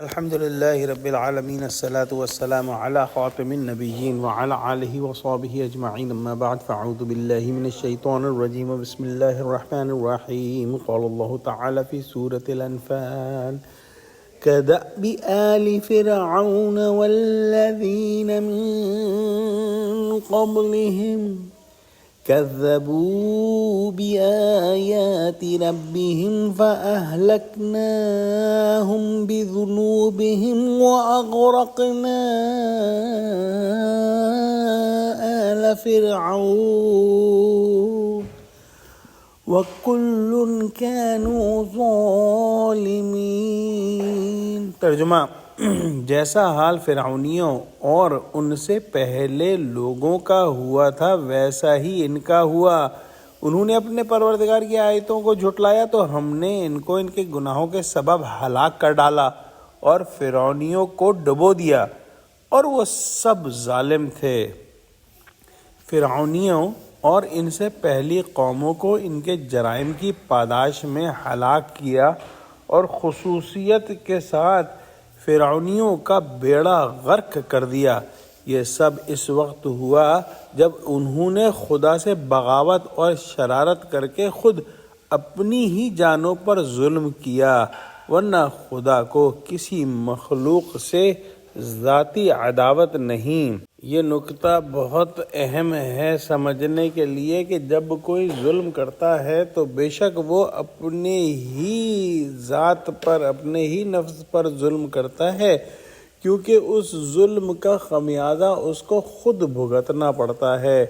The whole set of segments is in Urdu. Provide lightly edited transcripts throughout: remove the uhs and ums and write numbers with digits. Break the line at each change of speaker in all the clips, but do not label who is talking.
الحمد لله رب العالمين الصلاة والسلام على خاتم النبيين وعلى آله وصحبه أجمعين أما بعد فأعوذ بالله من الشيطان الرجيم بسم الله الرحمن الرحيم قال الله تعالى في سورة الأنفال كدأب آل فرعون والذين من قبلهم كذبوا بآيات ربهم فأهلكناهم بذنوبهم وأغرقنا آل فرعون وكل كانوا ظالمين۔ ترجمہ: جیسا حال فرعونیوں اور ان سے پہلے لوگوں کا ہوا تھا ویسا ہی ان کا ہوا۔ انہوں نے اپنے پروردگار کی آیتوں کو جھٹلایا تو ہم نے ان کو ان کے گناہوں کے سبب ہلاک کر ڈالا اور فرعونیوں کو ڈبو دیا، اور وہ سب ظالم تھے۔ فرعونیوں اور ان سے پہلی قوموں کو ان کے جرائم کی پاداش میں ہلاک کیا، اور خصوصیت کے ساتھ فرعونیوں کا بیڑا غرق کر دیا۔ یہ سب اس وقت ہوا جب انہوں نے خدا سے بغاوت اور شرارت کر کے خود اپنی ہی جانوں پر ظلم کیا، ورنہ خدا کو کسی مخلوق سے ذاتی عداوت نہیں۔ یہ نکتہ بہت اہم ہے سمجھنے کے لیے کہ جب کوئی ظلم کرتا ہے تو بے شک وہ اپنے ہی ذات پر، اپنے ہی نفس پر ظلم کرتا ہے، کیونکہ اس ظلم کا خمیازہ اس کو خود بھگتنا پڑتا ہے۔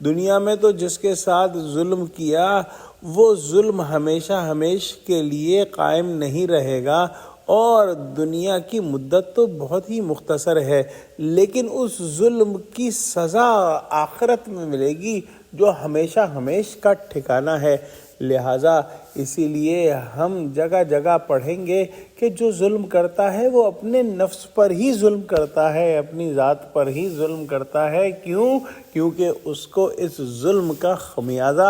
دنیا میں تو جس کے ساتھ ظلم کیا وہ ظلم ہمیشہ ہمیشہ کے لیے قائم نہیں رہے گا، اور دنیا کی مدت تو بہت ہی مختصر ہے، لیکن اس ظلم کی سزا آخرت میں ملے گی جو ہمیشہ ہمیشہ کا ٹھکانہ ہے۔ لہٰذا اسی لیے ہم جگہ جگہ پڑھیں گے کہ جو ظلم کرتا ہے وہ اپنے نفس پر ہی ظلم کرتا ہے، اپنی ذات پر ہی ظلم کرتا ہے۔ کیونکہ اس کو اس ظلم کا خمیازہ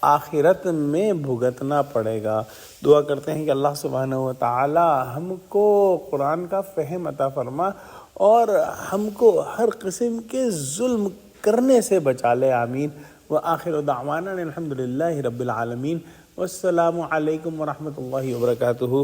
آخرت میں بھگتنا پڑے گا۔ دعا کرتے ہیں کہ اللہ سبحانہ و تعالی ہم کو قرآن کا فہم عطا فرما اور ہم کو ہر قسم کے ظلم کرنے سے بچا لے، آمین۔ وآخر دعوانا الحمد للہ رب العالمین، والسلام علیکم ورحمۃ اللہ وبرکاتہ۔